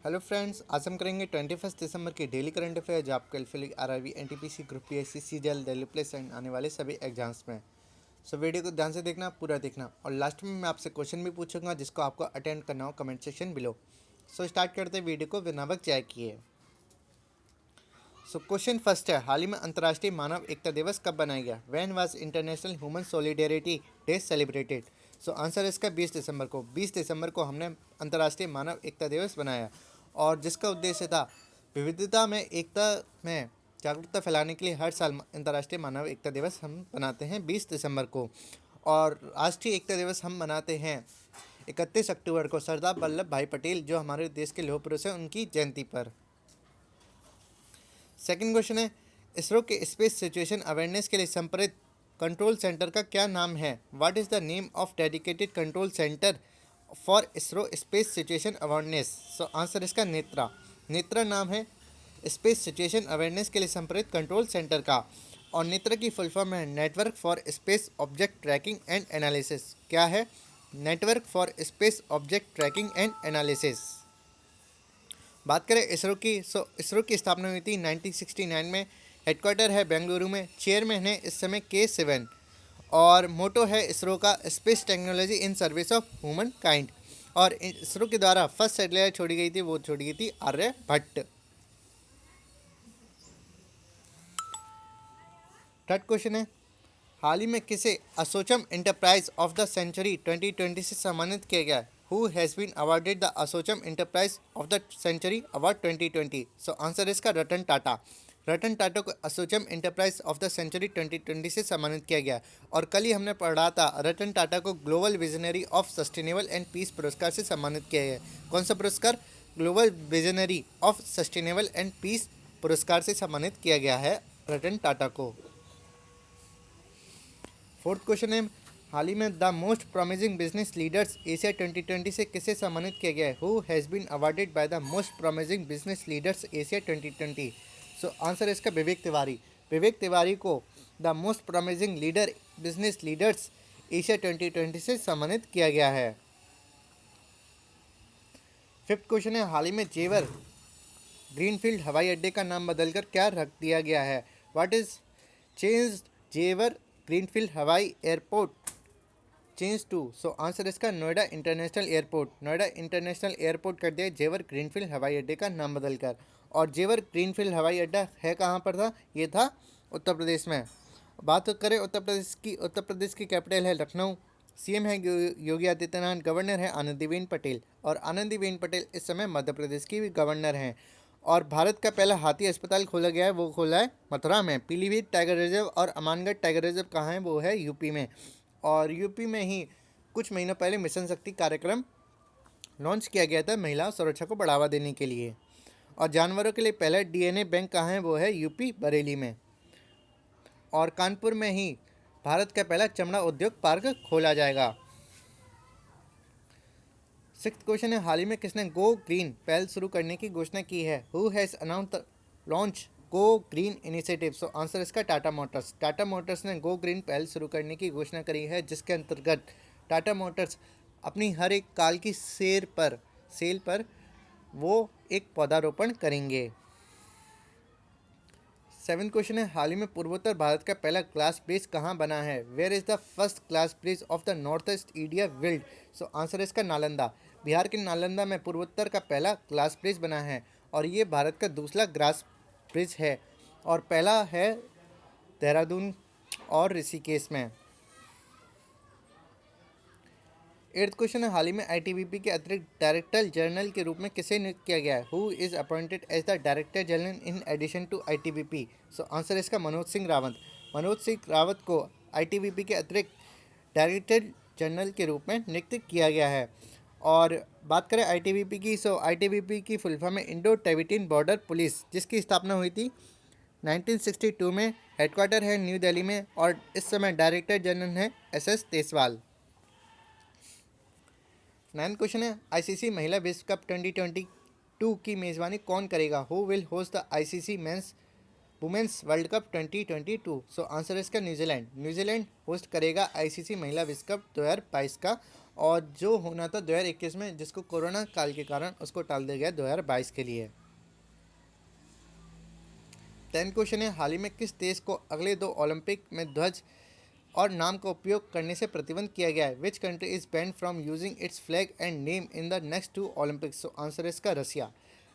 Hello friends, आज हम करेंगे 21 दिसंबर की डेली करंट अफेयर जो आपको एलफिल RRB NTPC group PSC CGL Delhi police and आने वाले सभी एग्जाम्स में। सो वीडियो को ध्यान से देखना, पूरा देखना और लास्ट में मैं आपसे क्वेश्चन भी पूछूंगा जिसको आपको अटेंड करना हो comment section below. So start करते हैं वीडियो को बिना वक्त जाए किए। सो क्वेश्चन फर्स्ट है, हाल ही में अंतर्राष्ट्रीय मानव एकता दिवस कब बनाया गया? When was international human solidarity day celebrated? So answer इसका 20 दिसंबर को। 20 दिसंबर को हमने अंतर्राष्ट्रीय मानव एकता दिवस बनाया और जिसका उद्देश्य था विविधता में एकता में जागरूकता फैलाने के लिए हर साल अंतर्राष्ट्रीय मानव एकता दिवस हम बनाते हैं 20 दिसंबर को। और राष्ट्रीय एकता दिवस हम मनाते हैं 31 अक्टूबर को, सरदार वल्लभ भाई पटेल जो हमारे देश के लौह पुरुष हैं उनकी जयंती पर। सेकंड क्वेश्चन है, इसरो के स्पेस सिचुएशन अवेयरनेस के लिए संपर्कित कंट्रोल सेंटर का क्या नाम है? What is the name of dedicated control centre for ISRO space situation awareness? So answer इसका नेत्रा। नेत्रा नाम है स्पेस सिचुएशन अवेयरनेस के लिए संपर्कित कंट्रोल सेंटर का। और नेत्रा की फुल फॉर्म है network for space object tracking and analysis. क्या है? Network for space object tracking and analysis. बात करें इसरो की, इसरो की स्थापना हुई थी 1969 में। हेडक्वार्टर है बेंगलुरु में। चेयरमैन है इस समय K. सिवन। और मोटो है इसरो का space technology in service of human kind. और इसरो के द्वारा फर्स्ट सैटेलाइट छोड़ी गई थी, वो छोड़ी गई थी आर्यभट्ट। थर्ड क्वेश्चन है, हाल ही में किसे ASSOCHAM enterprise of the century 2020 से सम्मानित किया गया? Who has been awarded the ASSOCHAM enterprise of the century award 2020? So answer इसका रतन टाटा। रतन टाटा को ASSOCHAM enterprise of the century 2020 से सम्मानित किया गया। और कल ही हमने पढ़ा था रतन टाटा को global visionary of sustainable and peace पुरस्कार से सम्मानित किया गया। कौन सा पुरस्कार? Global visionary of sustainable and peace पुरस्कार से सम्मानित किया गया है रतन टाटा को। फोर्थ क्वेश्चन है, हाल ही में the most promising business leaders Asia 2020 से किसे सम्मानित किया गया है? Who has been awarded by the most promising business leaders Asia 2020? So answer इसका विवेक तिवारी। विवेक तिवारी को the most promising leader business leaders Asia 2020 से सम्मानित किया गया है। फिफ्थ क्वेश्चन है, हाल ही में जेवर ग्रीनफील्ड हवाई अड्डे का नाम बदलकर क्या रख दिया गया है? What is change Jewar greenfield हवाई airport change to? So answer इसका Noida international airport. Noida international airport कर दिया जेवर ग्रीनफील्ड हवाई अड्डे का नाम बदलकर। और जेवर ग्रीनफील्ड हवाई अड्डा है कहाँ पर था? ये था उत्तर प्रदेश में। बात करें उत्तर प्रदेश की, उत्तर प्रदेश की कैपिटल है लखनऊ। सीएम है योगी आदित्यनाथ। गवर्नर है आनंदीबेन पटेल। और आनंदीबेन पटेल इस समय मध्य प्रदेश की भी गवर्नर हैं। और भारत का पहला हाथी अस्पताल खोला गया है, वो खोला है मथुरा में। पीलीभीत टाइगर रिजर्व और अमानगढ़ टाइगर रिजर्व कहाँ है? वो है यूपी में। और यूपी में ही कुछ महीनों पहले मिशन शक्ति कार्यक्रम लॉन्च किया गया था महिला सुरक्षा को बढ़ावा देने के लिए। और जानवरों के लिए पहला डीएनए बैंक कहाँ है? वो है यूपी बरेली में। और कानपुर में ही भारत का पहला चमड़ा उद्योग पार्क खोला जाएगा। सिक्स्थ क्वेश्चन है, हाल ही में किसने गो ग्रीन पहल शुरू करने की घोषणा की है? Who has announce the launch go green initiative? So answer इसका टाटा मोटर्स। टाटा मोटर्स ने गो ग्रीन पहल शुरू करने की घोषणा करी है, जिसके अंतर्गत टाटा मोटर्स अपनी हर एक काल की सेल पर वो एक पौधारोपण करेंगे। सेवन क्वेश्चन है, हाल ही में पूर्वोत्तर भारत का पहला ग्लास ब्रिज कहाँ बना है? Where is the first glass bridge of the north east India build? So answer इसका नालंदा। बिहार के नालंदा में पूर्वोत्तर का पहला ग्लास ब्रिज बना है और ये भारत का दूसरा ग्लास ब्रिज है। और पहला है देहरादून और ऋषिकेश में। एट्थ क्वेश्चन है, हाल ही में आईटीबीपी के अतिरिक्त डायरेक्टर जनरल के रूप में किसे नियुक्त किया गया है? Who is appointed as the director general in addition to ITBP? So answer इसका मनोज सिंह रावत। मनोज सिंह रावत को आईटीबीपी के अतिरिक्त डायरेक्टर जनरल के रूप में नियुक्त किया गया है। और बात करें आईटीबीपी की, सो आईटीबीपी की फुल फॉर्म है इंडो टिबेटियन बॉर्डर पुलिस, जिसकी स्थापना हुई थी 1962 में। हेडक्वार्टर है न्यू दिल्ली में और इस समय डायरेक्टर जनरल है SS तेसवाल। नाइन्थ क्वेश्चन है, आईसीसी महिला विश्व कप 2022 की मेज़बानी कौन करेगा? Who will host the ICC men's women's world cup 2022? So answer इसका न्यूजीलैंड। न्यूजीलैंड होस्ट करेगा आईसीसी महिला विश्व कप 2022 का। और जो होना था 2021 में, जिसको कोरोना काल के कारण उसको टाल दिया गया 2022 के लिए। 10 क्वेश्चन है, हाल ही में किस देश को अगले 2 ओलंपिक में ध्वज और नाम का उपयोग करने से प्रतिबंध किया गया है? Which country is banned from using its flag and name in the next 2 Olympics? So answer है इसका रसिया।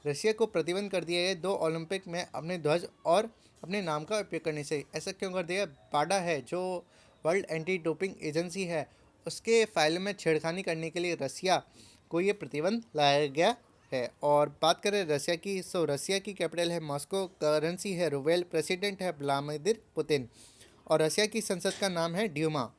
रसिया को प्रतिबंध कर दिया गया 2 ओलंपिक में अपने ध्वज और अपने नाम का उपयोग करने से। ऐसा क्यों कर दिया? बाडा है जो वर्ल्ड एंटी डोपिंग एजेंसी है, उसके फाइल में छेड़खानी करने के लिए रसिया को ये प्रतिबंध लाया गया है। और बात करें रसिया की, सो रसिया की कैपिटल है मॉस्को, करेंसी है रूबेल, प्रेसिडेंट है व्लादिमीर पुतिन और रसिया की संसद का नाम है ड्यूमा।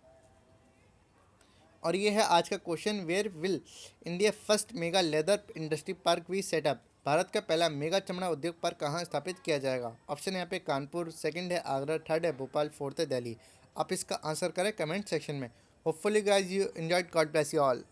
और ये है आज का question, where will India first mega leather industry park we set up? Bharat का पहला मेगा चमड़ा उद्योग पार्क कहाँ स्थापित किया जाएगा? ऑप्शन है यहाँ पे कानपुर, सेकंड है आगरा, थर्ड है भोपाल, फोर्थ है दिल्ली। आप इसका आंसर करें कमेंट सेक्शन में। Hopefully guys you enjoyed, God bless you all.